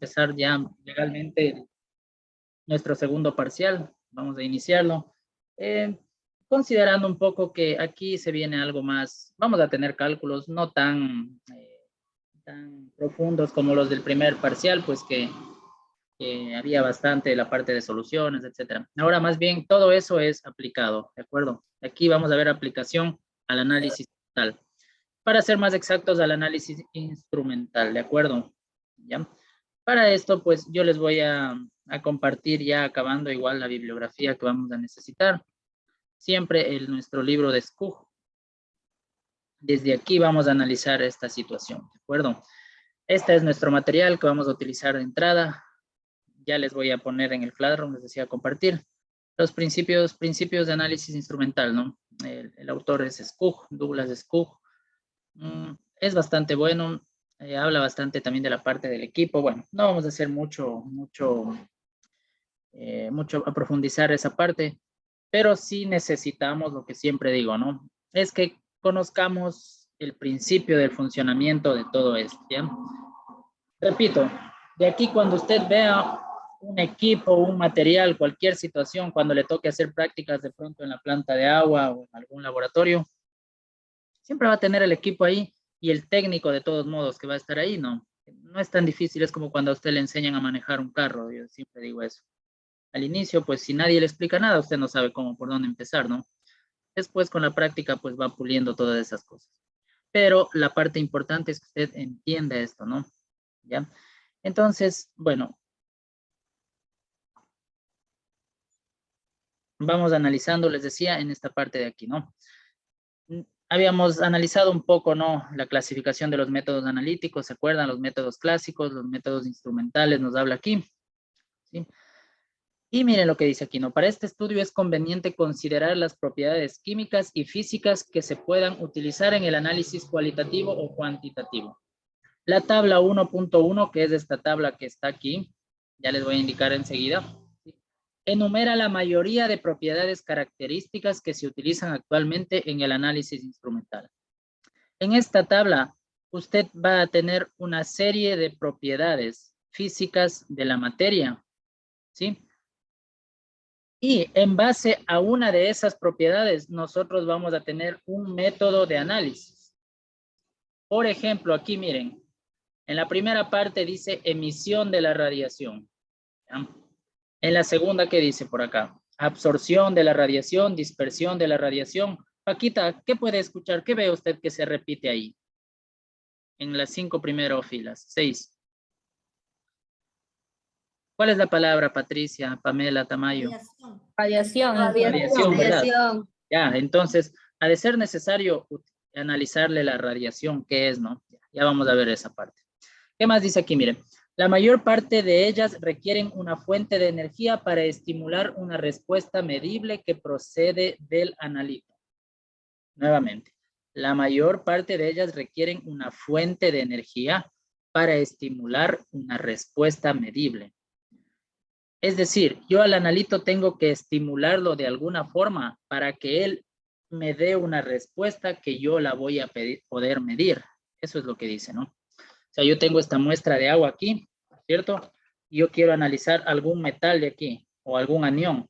empezar ya legalmente nuestro segundo parcial. Vamos a iniciarlo. Considerando un poco que aquí se viene algo más, vamos a tener cálculos no tan profundos como los del primer parcial, pues que había bastante la parte de soluciones, etcétera. Ahora más bien todo eso es aplicado, ¿de acuerdo? Aquí vamos a ver aplicación al análisis total. Para ser más exactos, al análisis instrumental, ¿de acuerdo? ¿Ya? Para esto, pues yo les voy a compartir ya acabando igual la bibliografía que vamos a necesitar. Siempre nuestro libro de Skug. Desde aquí vamos a analizar esta situación, ¿de acuerdo? Este es nuestro material que vamos a utilizar de entrada. Ya les voy a poner en el Classroom, les decía compartir. Los principios de análisis instrumental, ¿no? El autor es Skug, Douglas Skug. Es bastante bueno, habla bastante también de la parte del equipo. Bueno, no vamos a hacer mucho a profundizar esa parte, pero sí necesitamos lo que siempre digo, ¿no? Es que conozcamos el principio del funcionamiento de todo esto, ¿ya? Repito, de aquí cuando usted vea un equipo, un material, cualquier situación, cuando le toque hacer prácticas de pronto en la planta de agua o en algún laboratorio, siempre va a tener el equipo ahí y el técnico de todos modos que va a estar ahí, ¿no? No es tan difícil, es como cuando a usted le enseñan a manejar un carro, yo siempre digo eso. Al inicio, pues si nadie le explica nada, usted no sabe cómo, por dónde empezar, ¿no? Después con la práctica, pues va puliendo todas esas cosas. Pero la parte importante es que usted entienda esto, ¿no? ¿Ya? Entonces, bueno. Vamos analizando, les decía, en esta parte de aquí, ¿no? Habíamos analizado un poco, ¿no? La clasificación de los métodos analíticos, ¿se acuerdan? Los métodos clásicos, los métodos instrumentales, nos habla aquí, ¿sí? Y miren lo que dice aquí, ¿no? Para este estudio es conveniente considerar las propiedades químicas y físicas que se puedan utilizar en el análisis cualitativo o cuantitativo. La tabla 1.1, que es esta tabla que está aquí, ya les voy a indicar enseguida, enumera la mayoría de propiedades características que se utilizan actualmente en el análisis instrumental. En esta tabla, usted va a tener una serie de propiedades físicas de la materia, ¿sí? Y en base a una de esas propiedades, nosotros vamos a tener un método de análisis. Por ejemplo, aquí miren, en la primera parte dice emisión de la radiación. ¿Ya? En la segunda, ¿qué dice por acá? Absorción de la radiación, dispersión de la radiación. Paquita, ¿qué puede escuchar? ¿Qué ve usted que se repite ahí? En las 5 primeras filas. 6. ¿Cuál es la palabra, Patricia, Pamela, Tamayo? Radiación. Radiación, ¿verdad? Ya, entonces, ha de ser necesario analizarle la radiación, ¿qué es, no? Ya vamos a ver esa parte. ¿Qué más dice aquí? Miren, la mayor parte de ellas requieren una fuente de energía para estimular una respuesta medible que procede del analito. Nuevamente, la mayor parte de ellas requieren una fuente de energía para estimular una respuesta medible. Es decir, yo al analito tengo que estimularlo de alguna forma para que él me dé una respuesta que yo la voy a poder medir. Eso es lo que dice, ¿no? O sea, yo tengo esta muestra de agua aquí, ¿cierto? Y yo quiero analizar algún metal de aquí o algún anión.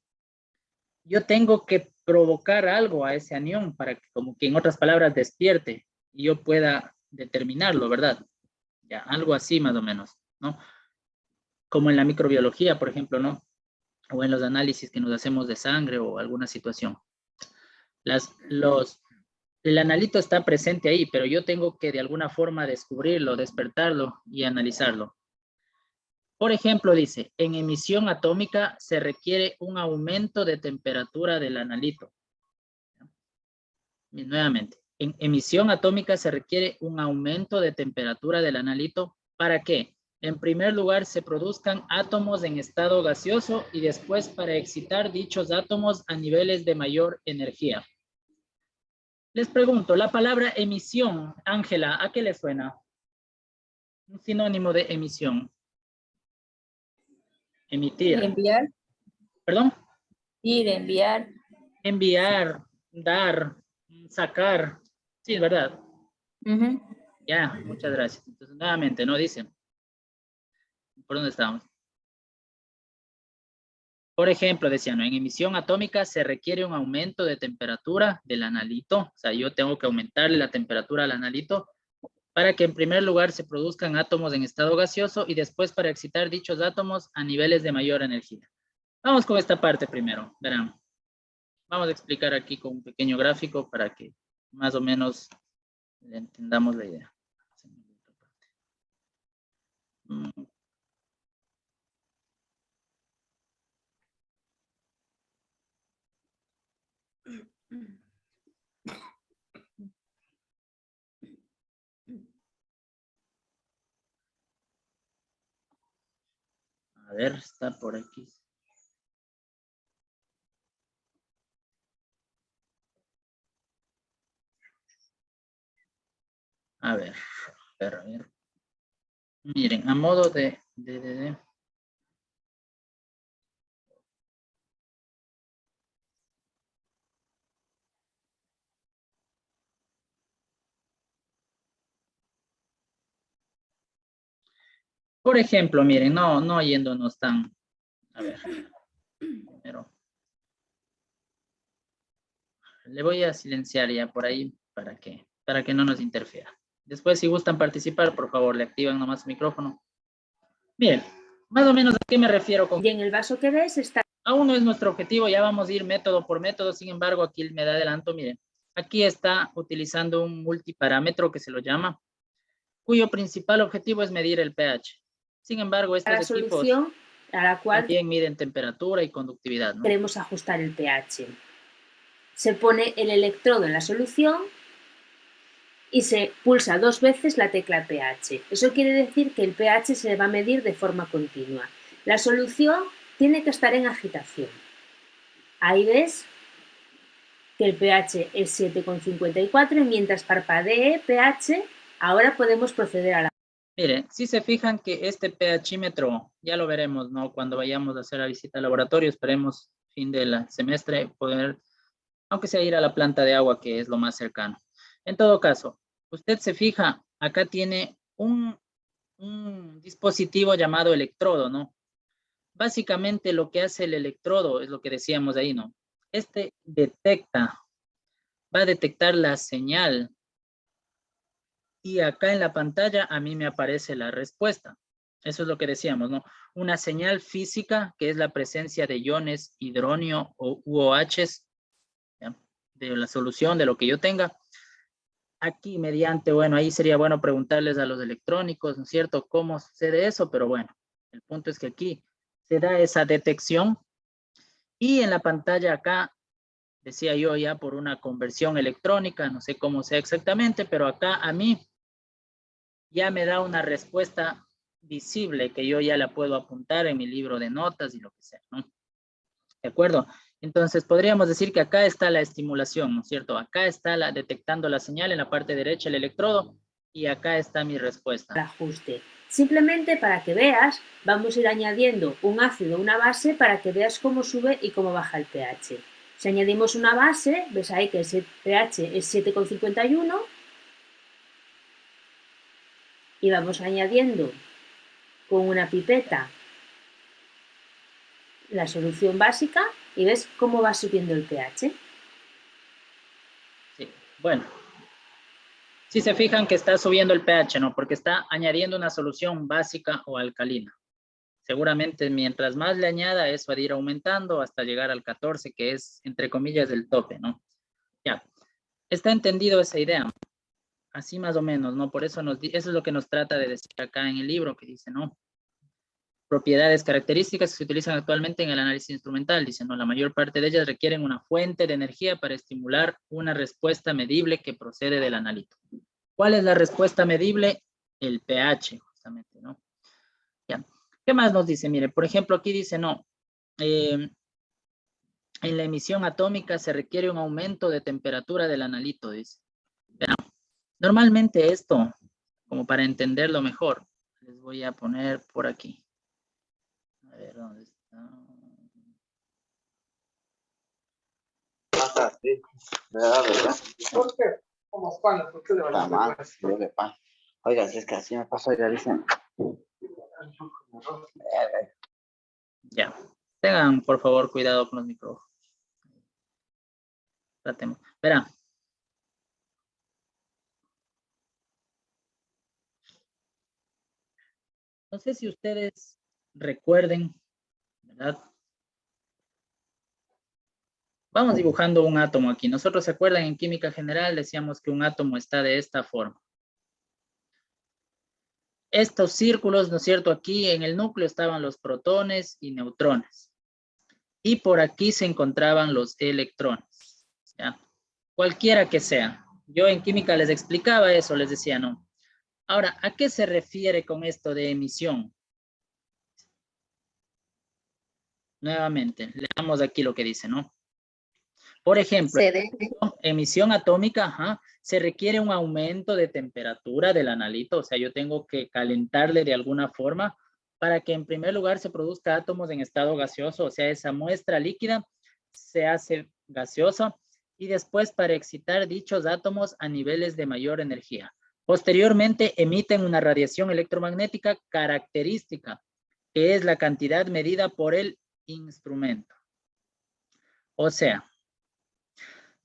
Yo tengo que provocar algo a ese anión para que, como que en otras palabras, despierte y yo pueda determinarlo, ¿verdad? Ya, algo así más o menos, ¿no? Como en la microbiología, por ejemplo, ¿no? O en los análisis que nos hacemos de sangre o alguna situación. El analito está presente ahí, pero yo tengo que de alguna forma descubrirlo, despertarlo y analizarlo. Por ejemplo, dice, en emisión atómica se requiere un aumento de temperatura del analito. Y nuevamente, en emisión atómica se requiere un aumento de temperatura del analito. ¿Para qué? En primer lugar, se produzcan átomos en estado gaseoso y después para excitar dichos átomos a niveles de mayor energía. Les pregunto, la palabra emisión, Ángela, ¿a qué le suena? Un sinónimo de emisión. Emitir. Enviar. ¿Perdón? Ir, enviar. Enviar, dar, sacar. Sí, es verdad. Ya, muchas gracias. Entonces, nuevamente, ¿no? Dice, ¿Por dónde estábamos? Por ejemplo, decía, ¿no? En emisión atómica se requiere un aumento de temperatura del analito. O sea, yo tengo que aumentarle la temperatura al analito para que en primer lugar se produzcan átomos en estado gaseoso y después para excitar dichos átomos a niveles de mayor energía. Vamos con esta parte primero, verán. Vamos a explicar aquí con un pequeño gráfico para que más o menos entendamos la idea. A ver, está por aquí. A ver. Miren, a modo de. Por ejemplo, miren, no yéndonos tan. A ver. Primero. Le voy a silenciar ya por ahí para que no nos interfiera. Después, si gustan participar, por favor, le activan nomás su micrófono. Bien, más o menos a qué me refiero con... Y en el vaso que ves está... Aún no es nuestro objetivo, ya vamos a ir método por método, sin embargo, aquí me da adelanto, miren. Aquí está utilizando un multiparámetro que se lo llama, cuyo principal objetivo es medir el pH. Sin embargo, estos la equipos solución a la cual también miden temperatura y conductividad, ¿no? queremos ajustar el pH. Se pone el electrodo en la solución y se pulsa 2 veces la tecla pH. Eso quiere decir que el pH se va a medir de forma continua. La solución tiene que estar en agitación. Ahí ves que el pH es 7,54 y mientras parpadee pH, ahora podemos proceder a la... Mire, si se fijan que este pHímetro, ya lo veremos, ¿no? Cuando vayamos a hacer la visita al laboratorio, esperemos fin del semestre poder, aunque sea ir a la planta de agua, que es lo más cercano. En todo caso, usted se fija, acá tiene un dispositivo llamado electrodo, ¿no? Básicamente lo que hace el electrodo es lo que decíamos ahí, ¿no? Este va a detectar la señal y acá en la pantalla a mí me aparece la respuesta. Eso es lo que decíamos, ¿no? Una señal física que es la presencia de iones hidronio o UOHs, ¿ya? De la solución de lo que yo tenga. Aquí mediante, bueno, ahí sería bueno preguntarles a los electrónicos, ¿no es cierto? ¿Cómo sucede eso? Pero bueno, el punto es que aquí se da esa detección y en la pantalla acá, decía yo ya por una conversión electrónica, no sé cómo sea exactamente, pero acá a mí ya me da una respuesta visible que yo ya la puedo apuntar en mi libro de notas y lo que sea, ¿no? ¿De acuerdo? Entonces podríamos decir que acá está la estimulación, ¿no es cierto? Acá está detectando la señal en la parte derecha el electrodo y acá está mi respuesta. Ajuste. Simplemente para que veas, vamos a ir añadiendo un ácido o una base para que veas cómo sube y cómo baja el pH. Si añadimos una base, ves ahí que el pH es 7,51 y vamos añadiendo con una pipeta la solución básica y ves cómo va subiendo el pH. Sí, bueno. Si se fijan que está subiendo el pH, ¿no? Porque está añadiendo una solución básica o alcalina. Seguramente mientras más le añada, eso va a ir aumentando hasta llegar al 14, que es, entre comillas, el tope, ¿no? Ya, está entendido esa idea. Así más o menos, ¿no? Por eso eso es lo que nos trata de decir acá en el libro, que dice, ¿no? Propiedades, características que se utilizan actualmente en el análisis instrumental. Dice, ¿no? La mayor parte de ellas requieren una fuente de energía para estimular una respuesta medible que procede del analito. ¿Cuál es la respuesta medible? El pH, justamente, ¿no? Ya. ¿Qué más nos dice? Mire, por ejemplo, aquí dice, no, en la emisión atómica se requiere un aumento de temperatura del analito, dice. Pero normalmente esto, como para entenderlo mejor, les voy a poner por aquí. A ver, ¿dónde está? Sí, ¿verdad? ¿Por qué? ¿Cómo pan? ¿Por qué le van a pan? Oiga, si es que así me pasó, ya dicen. Ya. Tengan, por favor, cuidado con los micrófonos. Tratemos. Verá. No sé si ustedes recuerden, ¿verdad? Vamos dibujando un átomo aquí. Nosotros, ¿se acuerdan? En química general decíamos que un átomo está de esta forma. Estos círculos, ¿no es cierto? Aquí en el núcleo estaban los protones y neutrones. Y por aquí se encontraban los electrones. ¿Ya? Cualquiera que sea. Yo en química les explicaba eso, les decía, no. Ahora, ¿a qué se refiere con esto de emisión? Nuevamente, leamos aquí lo que dice, ¿no? Por ejemplo, emisión atómica, ajá, se requiere un aumento de temperatura del analito, o sea, yo tengo que calentarle de alguna forma para que en primer lugar se produzca átomos en estado gaseoso, o sea, esa muestra líquida se hace gaseosa y después para excitar dichos átomos a niveles de mayor energía. Posteriormente emiten una radiación electromagnética característica, que es la cantidad medida por el instrumento. O sea,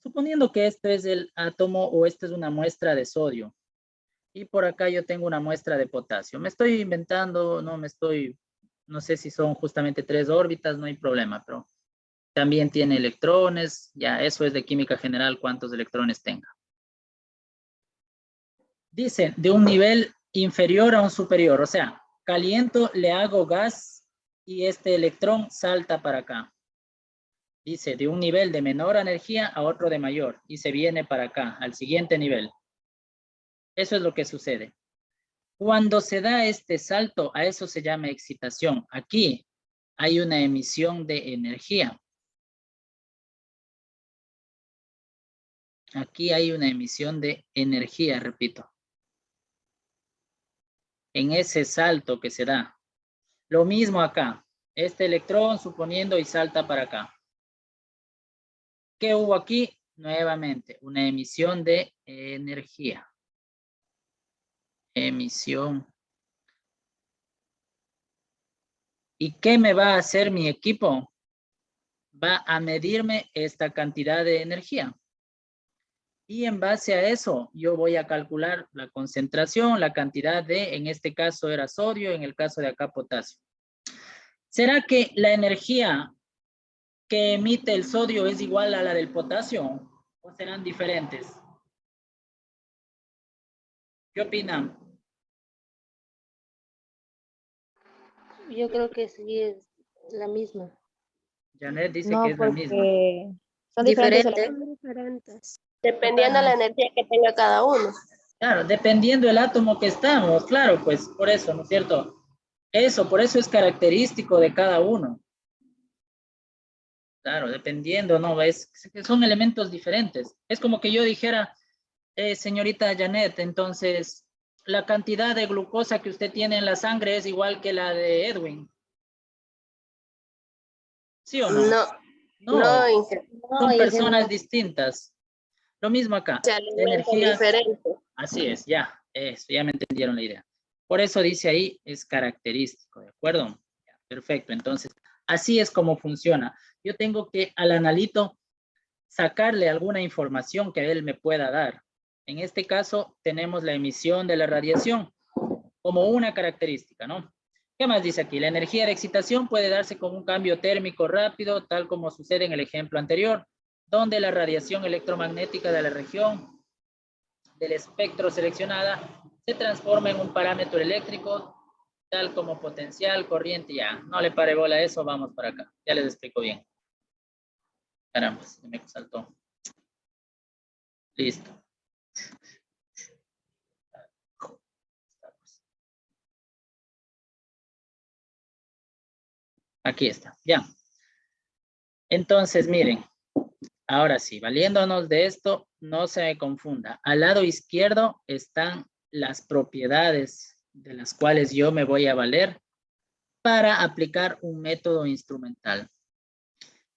suponiendo que este es el átomo o esta es una muestra de sodio y por acá yo tengo una muestra de potasio. Me estoy inventando, no sé si son justamente 3 órbitas, no hay problema, pero también tiene electrones, ya eso es de química general, cuántos electrones tenga. Dice, de un nivel inferior a un superior, o sea, caliento, le hago gas y este electrón salta para acá. Dice, de un nivel de menor energía a otro de mayor y se viene para acá, al siguiente nivel. Eso es lo que sucede. Cuando se da este salto, a eso se llama excitación. Aquí hay una emisión de energía. Aquí hay una emisión de energía, repito. En ese salto que se da. Lo mismo acá. Este electrón suponiendo y salta para acá. ¿Qué hubo aquí? Nuevamente, una emisión de energía. Emisión. ¿Y qué me va a hacer mi equipo? Va a medirme esta cantidad de energía. Y en base a eso, yo voy a calcular la concentración, la cantidad de, en este caso era sodio, en el caso de acá potasio. ¿Será que la energía que emite el sodio es igual a la del potasio? ¿O serán diferentes? ¿Qué opinan? Yo creo que sí es la misma. Janet dice No, que es la misma. porque son Diferente. diferentes. Dependiendo de la energía que tenga cada uno. Claro, dependiendo del átomo que estamos, claro, pues por eso, ¿no es cierto? Eso, por eso es característico de cada uno. Claro, dependiendo, ¿no? Es que son elementos diferentes. Es como que yo dijera, señorita Janet, entonces, la cantidad de glucosa que usted tiene en la sangre es igual que la de Edwin. ¿Sí o no? No, son personas distintas. Lo mismo acá. La energía diferente. Así es, ya, eso, ya me entendieron la idea. Por eso dice ahí, es característico, ¿de acuerdo? Ya, perfecto, entonces, así es como funciona. Yo tengo que al analito sacarle alguna información que él me pueda dar. En este caso, tenemos la emisión de la radiación como una característica, ¿no? ¿Qué más dice aquí? La energía de excitación puede darse con un cambio térmico rápido, tal como sucede en el ejemplo anterior, donde la radiación electromagnética de la región del espectro seleccionada se transforma en un parámetro eléctrico tal como potencial, corriente, ya. No le pare bola a eso, vamos para acá. Ya les explico bien. Caramba, se me saltó. Listo. Aquí está, ya. Entonces, miren, ahora sí, valiéndonos de esto, no se me confunda. Al lado izquierdo están las propiedades de las cuales yo me voy a valer para aplicar un método instrumental.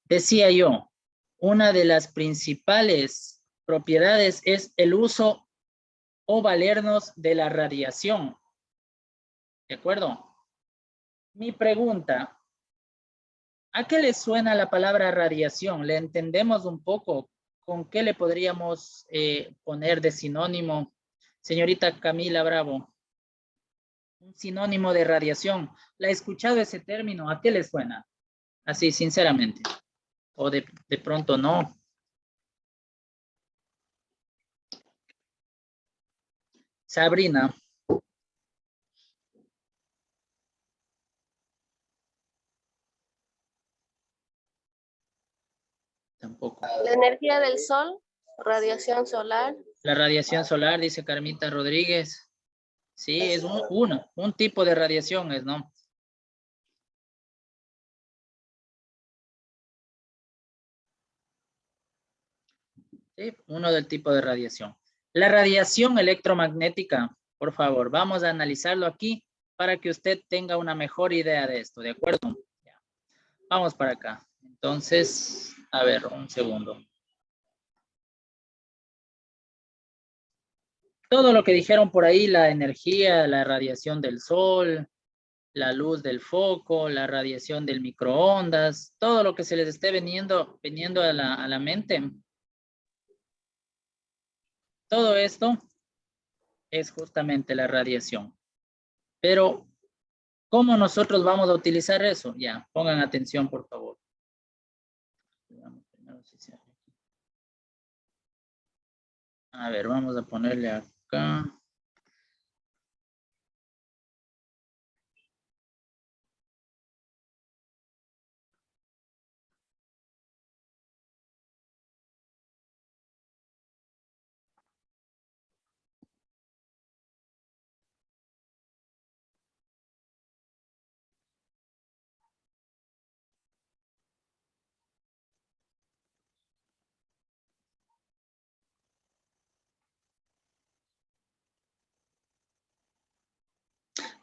Decía yo, una de las principales propiedades es el uso o valernos de la radiación. ¿De acuerdo? Mi pregunta, ¿a qué le suena la palabra radiación? ¿Le entendemos un poco? ¿Con qué le podríamos poner de sinónimo? Señorita Camila Bravo, un sinónimo de radiación. ¿La ha escuchado ese término? ¿A qué le suena? Así, sinceramente. O de pronto no. Sabrina. Tampoco. La energía del sol, radiación solar. La radiación solar, dice Carmita Rodríguez. Sí, es un tipo de radiación, es, ¿no? Sí, uno del tipo de radiación. La radiación electromagnética, por favor, vamos a analizarlo aquí para que usted tenga una mejor idea de esto, ¿de acuerdo? Ya. Vamos para acá. Entonces, a ver, un segundo. Todo lo que dijeron por ahí, la energía, la radiación del sol, la luz del foco, la radiación del microondas, todo lo que se les esté viniendo a la mente. Todo esto es justamente la radiación. Pero, ¿cómo nosotros vamos a utilizar eso? Ya, pongan atención, por favor. A ver, vamos a ponerle acá.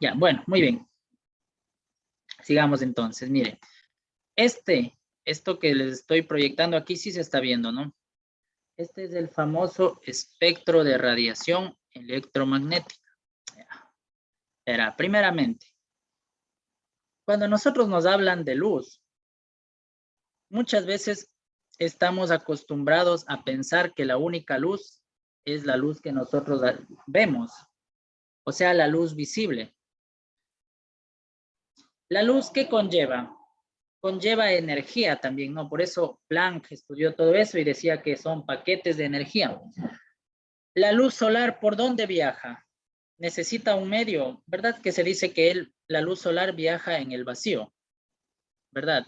Ya, bueno, muy bien. Sigamos entonces, mire. Esto que les estoy proyectando aquí sí se está viendo, ¿no? Este es el famoso espectro de radiación electromagnética. Era, primeramente, cuando nosotros nos hablan de luz, muchas veces estamos acostumbrados a pensar que la única luz es la luz que nosotros vemos, o sea, la luz visible. La luz, ¿qué conlleva? Conlleva energía también, ¿no? Por eso Planck estudió todo eso y decía que son paquetes de energía. La luz solar, ¿por dónde viaja? Necesita un medio, ¿verdad? Que se dice que la luz solar viaja en el vacío, ¿verdad?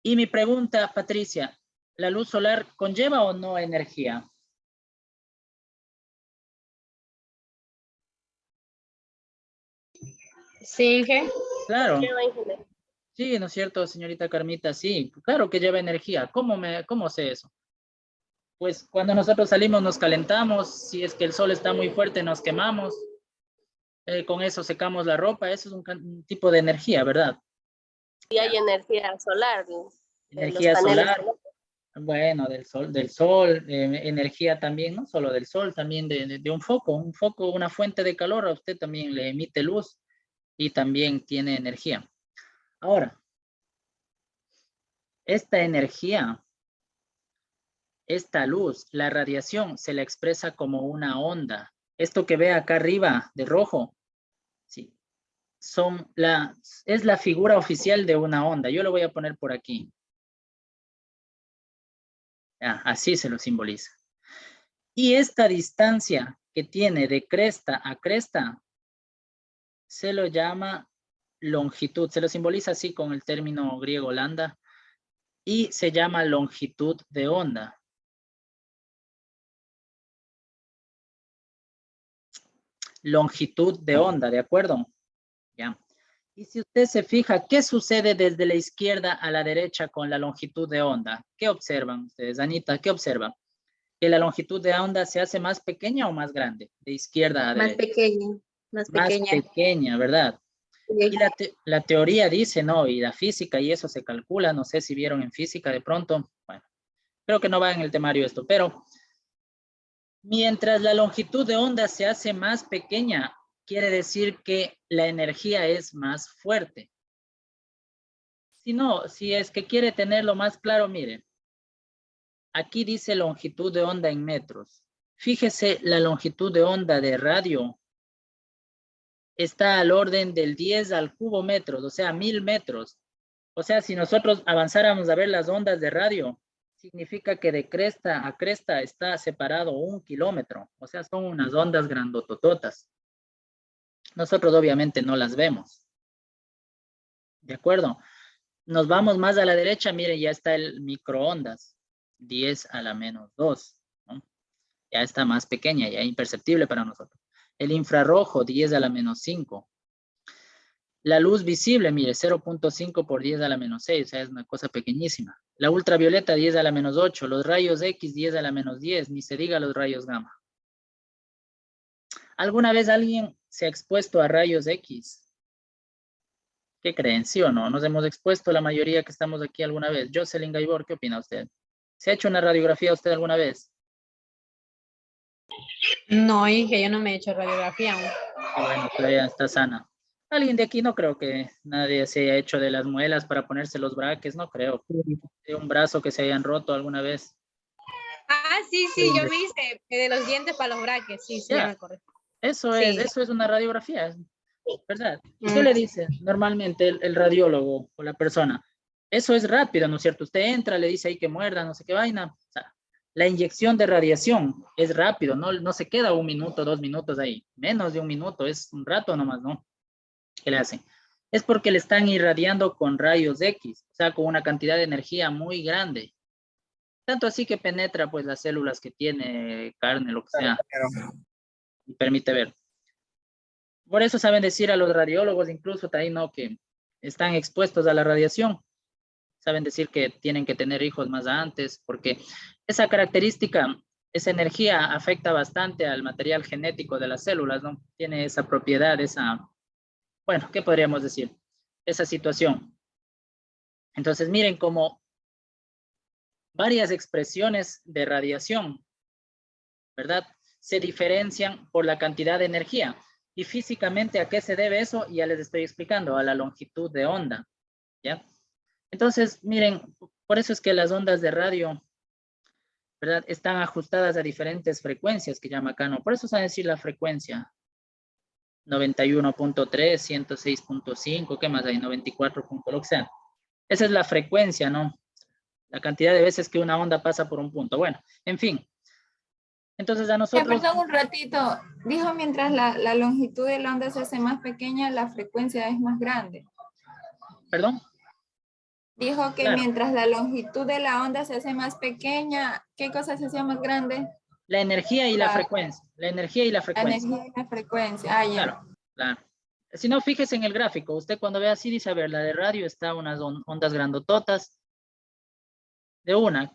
Y mi pregunta, Patricia, ¿la luz solar conlleva o no energía? Sí, ¿qué? Claro. Lleva ingeniero. Sí, ¿no es cierto, señorita Carmita? Sí, claro que lleva energía. ¿Cómo sé eso? Pues cuando nosotros salimos nos calentamos, si es que el sol está muy fuerte nos quemamos, con eso secamos la ropa, eso es un tipo de energía, ¿verdad? Y hay energía solar, de los Energía paneles solar, solares. bueno, del sol, energía también, no solo del sol, también de un foco, una fuente de calor, a usted también le emite luz y también tiene energía. Ahora, esta energía, esta luz, la radiación, se la expresa como una onda. Esto que ve acá arriba de rojo, sí, es la figura oficial de una onda. Yo lo voy a poner por aquí. Así se lo simboliza. Y esta distancia que tiene de cresta a cresta se lo llama longitud. Se lo simboliza así con el término griego lambda y se llama longitud de onda. Longitud de onda, ¿de acuerdo? Ya. Y si usted se fija, ¿qué sucede desde la izquierda a la derecha con la longitud de onda? ¿Qué observan ustedes? Anita, ¿qué observan? ¿Que la longitud de onda se hace más pequeña o más grande? De izquierda a Más derecha. pequeña, más Más pequeña. pequeña, ¿verdad? Sí. Y la teoría dice, ¿no? Y la física y eso se calcula, no sé si vieron en física de pronto. Bueno, creo que no va en el temario esto, pero mientras la longitud de onda se hace más pequeña, quiere decir que la energía es más fuerte. Si no, si es que quiere tenerlo más claro, miren. Aquí dice longitud de onda en metros. Fíjese, la longitud de onda de radio está al orden del 10 al cubo metros, o sea, 1000 metros. O sea, si nosotros avanzáramos a ver las ondas de radio, significa que de cresta a cresta está separado 1 kilómetro. O sea, son unas ondas grandotototas. Nosotros obviamente no las vemos. ¿De acuerdo? Nos vamos más a la derecha, miren, ya está el microondas, 10 a la menos 2, ¿no? Ya está más pequeña, ya imperceptible para nosotros. El infrarrojo, 10 a la menos 5. La luz visible, mire, 0.5 por 10 a la menos 6, o sea, es una cosa pequeñísima. La ultravioleta, 10 a la menos 8. Los rayos X, 10 a la menos 10, ni se diga los rayos gamma. ¿Alguna vez alguien se ha expuesto a rayos X? ¿Qué creen? ¿Sí o no? Nos hemos expuesto la mayoría que estamos aquí alguna vez. Jocelyn Gaibor, ¿qué opina usted? ¿Se ha hecho una radiografía usted alguna vez? No, hija, yo no me he hecho radiografía aún. Bueno, todavía está sana. Alguien de aquí no creo que nadie se haya hecho de las muelas para ponerse los braques, no creo. De un brazo que se hayan roto alguna vez. Ah, sí, yo me hice de los dientes para los braques, sí, Ya. ya me acordé. Eso Sí. es una radiografía, ¿verdad? ¿Qué le dice normalmente el radiólogo o la persona? Eso es rápido, ¿no es cierto? Usted entra, le dice ahí que muerda, no sé qué vaina. O sea, la inyección de radiación es rápido, no se queda 1 minuto, 2 minutos ahí. Menos de 1 minuto, es un rato nomás, ¿no? ¿Qué le hacen? Es porque le están irradiando con rayos X, o sea, con una cantidad de energía muy grande. Tanto así que penetra pues las células que tiene, carne, lo que sea, y permite ver. Por eso saben decir a los radiólogos, incluso también, ¿no?, que están expuestos a la radiación. Saben decir que tienen que tener hijos más antes, porque esa característica, esa energía afecta bastante al material genético de las células, ¿no? Tiene esa propiedad, bueno, ¿qué podríamos decir? Esa situación. Entonces, miren cómo varias expresiones de radiación, ¿verdad?, se diferencian por la cantidad de energía. Y físicamente, ¿a qué se debe eso? Ya les estoy explicando, a la longitud de onda, ¿ya? Entonces, miren, por eso es que las ondas de radio, ¿verdad?, están ajustadas a diferentes frecuencias que llama acá, ¿no? Por eso se va a decir la frecuencia. 91.3, 106.5, ¿qué más hay? 94. Lo que sea. Esa es la frecuencia, ¿no? La cantidad de veces que una onda pasa por un punto. Bueno, en fin. Entonces a nosotros... Perdón un ratito. Dijo mientras la longitud de la onda se hace más pequeña, la frecuencia es más grande. ¿Perdón? Dijo que claro, mientras la longitud de la onda se hace más pequeña, ¿qué cosa se hace más grande? la energía y la frecuencia. La energía y la La frecuencia. energía y la frecuencia. Ah, ya. Claro, claro. Si no, fíjese en el gráfico. Usted cuando ve así dice, a ver, la de radio está unas ondas grandototas. De una,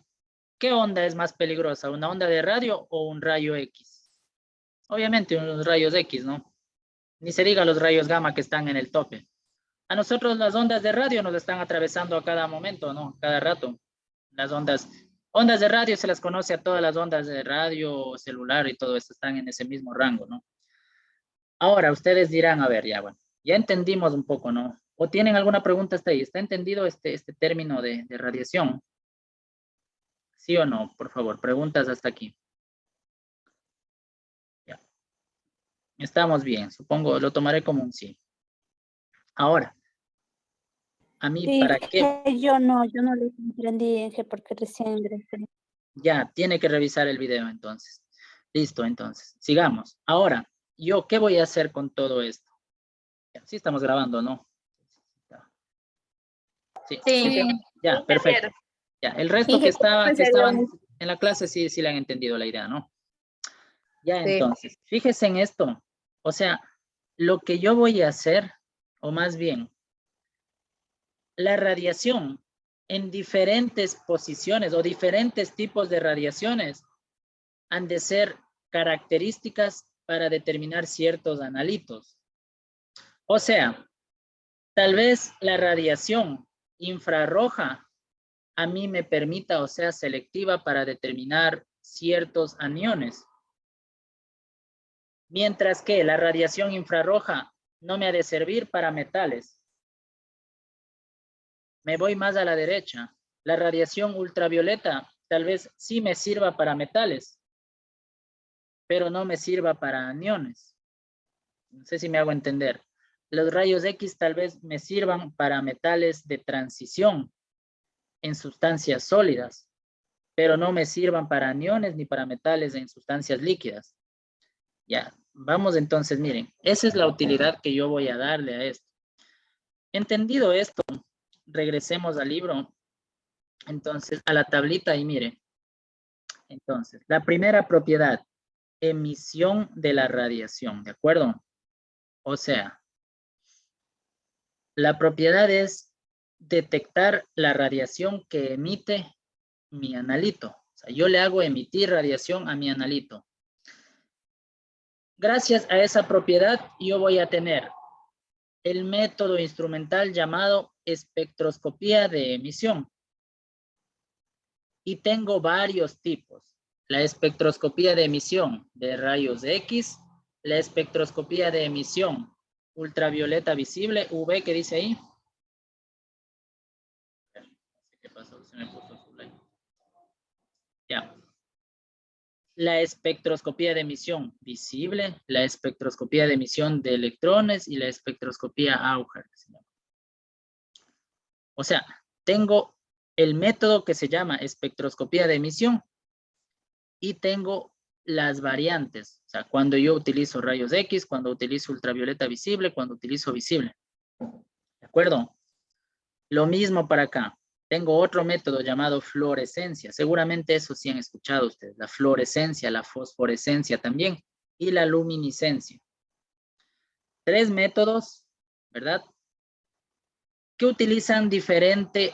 ¿qué onda es más peligrosa? ¿Una onda de radio o un rayo X? Obviamente unos rayos X, ¿no? Ni se diga los rayos gamma que están en el tope. A nosotros las ondas de radio nos están atravesando a cada momento, ¿no? Cada rato. Las ondas de radio se las conoce a todas las ondas de radio, celular y todo esto están en ese mismo rango, ¿no? Ahora, ustedes dirán, a ver, ya, bueno, ya entendimos un poco, ¿no? ¿O tienen alguna pregunta hasta ahí? ¿Está entendido este término de radiación? ¿Sí o no? Por favor, preguntas hasta aquí. Ya. Estamos bien, supongo, lo tomaré como un sí. Ahora, a mí, Sí, ¿para qué? yo no le comprendí, Inge, porque recién ingresé. Ya, tiene que revisar el video entonces. Listo, entonces, sigamos. Ahora, ¿yo qué voy a hacer con todo esto? Ya, sí estamos grabando, ¿no? Sí. Sí. Ya, perfecto. Ya, el resto que estaban en la clase sí le han entendido la idea, ¿no? Ya, entonces, fíjese en esto. O sea, lo que yo voy a hacer, o más bien, la radiación en diferentes posiciones o diferentes tipos de radiaciones han de ser características para determinar ciertos analitos. O sea, tal vez la radiación infrarroja a mí me permita, o sea, selectiva para determinar ciertos aniones. Mientras que la radiación infrarroja no me ha de servir para metales. Me voy más a la derecha. La radiación ultravioleta tal vez sí me sirva para metales, pero no me sirva para aniones. No sé si me hago entender. Los rayos X tal vez me sirvan para metales de transición en sustancias sólidas, pero no me sirvan para aniones ni para metales en sustancias líquidas. Ya, vamos entonces, miren, esa es la utilidad que yo voy a darle a esto. Entendido esto, regresemos al libro, entonces, a la tablita y miren. Entonces, la primera propiedad, emisión de la radiación, ¿de acuerdo? O sea, la propiedad es detectar la radiación que emite mi analito. O sea, yo le hago emitir radiación a mi analito. Gracias a esa propiedad, yo voy a tener el método instrumental llamado espectroscopía de emisión. Y tengo varios tipos. La espectroscopía de emisión de rayos X, la espectroscopía de emisión ultravioleta visible, UV, ¿qué dice ahí? No sé qué pasó, se me puso azul ahí. Ya. La espectroscopía de emisión visible, la espectroscopía de emisión de electrones y la espectroscopía Auger. O sea, tengo el método que se llama espectroscopía de emisión y tengo las variantes. O sea, cuando yo utilizo rayos X, cuando utilizo ultravioleta visible, cuando utilizo visible. ¿De acuerdo? Lo mismo para acá. Tengo otro método llamado fluorescencia. Seguramente eso sí han escuchado ustedes. La fluorescencia, la fosforescencia también y la luminiscencia. 3 métodos, ¿verdad? Que utilizan diferente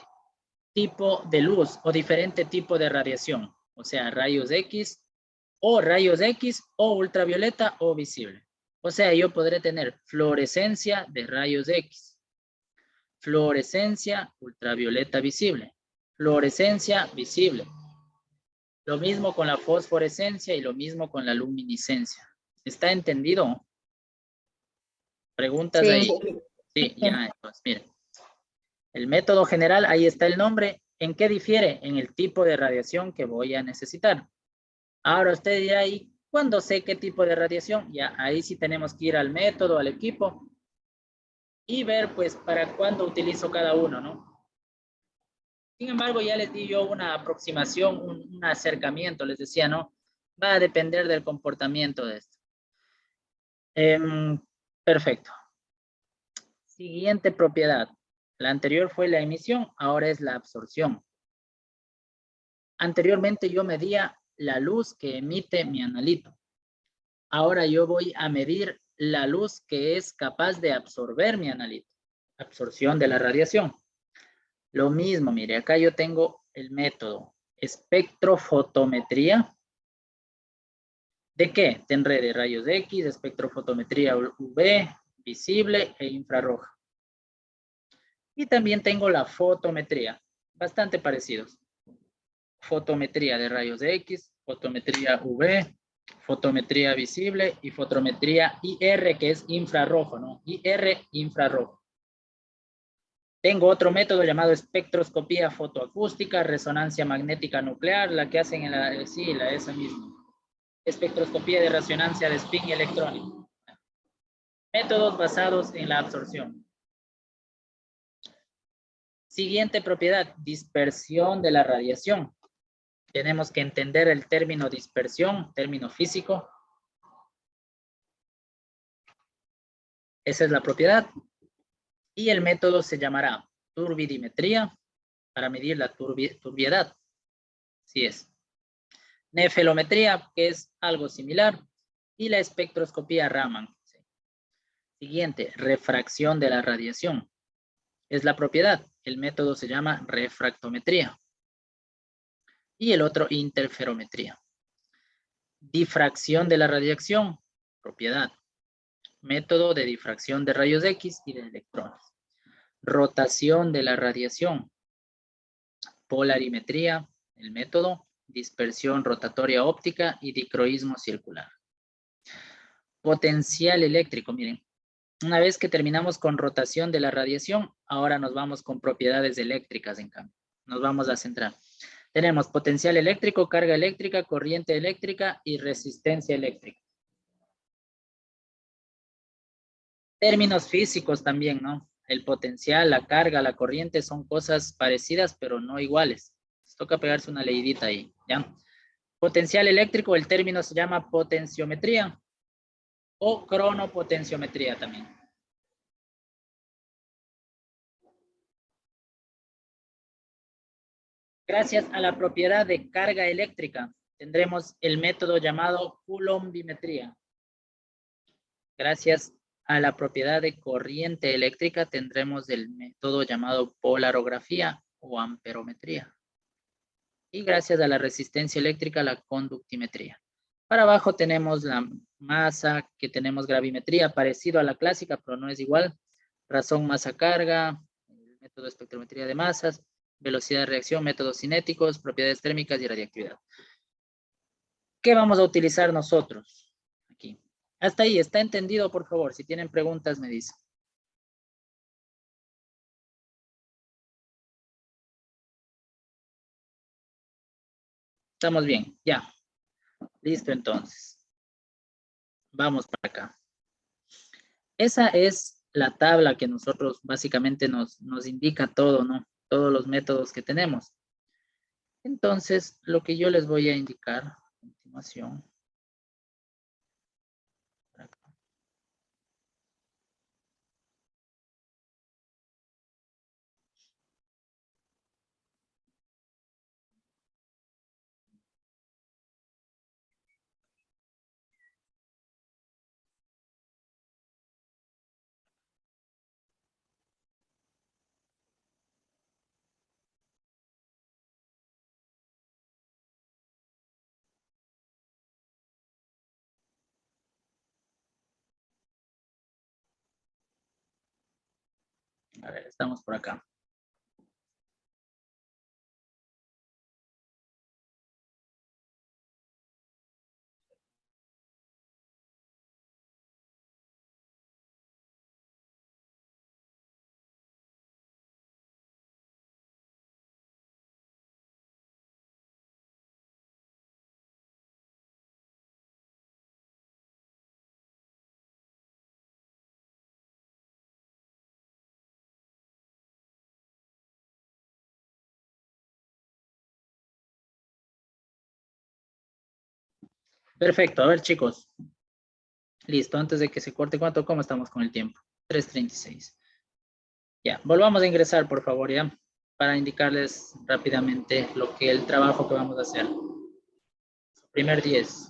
tipo de luz o diferente tipo de radiación. O sea, rayos X o ultravioleta o visible. O sea, yo podré tener fluorescencia de rayos X, fluorescencia ultravioleta visible, fluorescencia visible. Lo mismo con la fosforescencia y lo mismo con la luminiscencia. ¿Está entendido? ¿Preguntas Sí. ahí? Sí, ya, entonces, miren. El método general, ahí está el nombre. ¿En qué difiere? En el tipo de radiación que voy a necesitar. Ahora usted dirá, ¿y cuándo sé qué tipo de radiación? Ya, ahí sí tenemos que ir al método, al equipo y ver pues para cuándo utilizo cada uno, ¿no? Sin embargo, ya les di yo una aproximación, un acercamiento, les decía, ¿no? Va a depender del comportamiento de esto. Perfecto. Siguiente propiedad. La anterior fue la emisión, ahora es la absorción. Anteriormente yo medía la luz que emite mi analito. Ahora yo voy a medir la luz que es capaz de absorber mi analito. Absorción de la radiación. Lo mismo, mire, acá yo tengo el método espectrofotometría. ¿De qué? Tendré de rayos X, espectrofotometría UV, visible e infrarroja. Y también tengo la fotometría, bastante parecidos. Fotometría de rayos X, fotometría UV, fotometría visible y fotometría IR, que es infrarrojo, ¿no? IR, infrarrojo. Tengo otro método llamado espectroscopía fotoacústica, resonancia magnética nuclear, la que hacen en la, sí, esa misma. Espectroscopía de resonancia de spin electrónico. Métodos basados en la absorción. Siguiente propiedad, dispersión de la radiación. Tenemos que entender el término dispersión, término físico. Esa es la propiedad. Y el método se llamará turbidimetría para medir la turbiedad. Así es. Nefelometría, que es algo similar. Y la espectroscopía Raman. Siguiente, refracción de la radiación. Es la propiedad. El método se llama refractometría. Y el otro, interferometría. Difracción de la radiación. Propiedad. Método de difracción de rayos X y de electrones. Rotación de la radiación. Polarimetría, el método. Dispersión rotatoria óptica y dicroísmo circular. Potencial eléctrico, miren. Una vez que terminamos con rotación de la radiación, ahora nos vamos con propiedades eléctricas, en cambio. Nos vamos a centrar. Tenemos potencial eléctrico, carga eléctrica, corriente eléctrica y resistencia eléctrica. Términos físicos también, ¿no? El potencial, la carga, la corriente son cosas parecidas, pero no iguales. Les toca pegarse una leidita ahí, ¿ya? Potencial eléctrico, el término se llama potenciometría o cronopotenciometría también. Gracias a la propiedad de carga eléctrica, tendremos el método llamado coulombimetría. Gracias a la propiedad de corriente eléctrica, tendremos el método llamado polarografía o amperometría. Y gracias a la resistencia eléctrica, la conductimetría. Para abajo tenemos la masa, que tenemos gravimetría, parecido a la clásica, pero no es igual. Razón, masa, carga, el método de espectrometría de masas, velocidad de reacción, métodos cinéticos, propiedades térmicas y radiactividad. ¿Qué vamos a utilizar nosotros? Aquí. Hasta ahí, ¿está entendido, por favor? Si tienen preguntas, me dicen. Estamos bien, ya. Listo, entonces. Vamos para acá. Esa es la tabla que nosotros básicamente nos indica todo, ¿no? Todos los métodos que tenemos. Entonces, lo que yo les voy a indicar a continuación. A ver, estamos por acá. Perfecto, a ver chicos. Listo, antes de que se corte, ¿cómo estamos con el tiempo? 3:36. Ya, volvamos a ingresar, por favor, ya, para indicarles rápidamente el trabajo que vamos a hacer. Primer 10.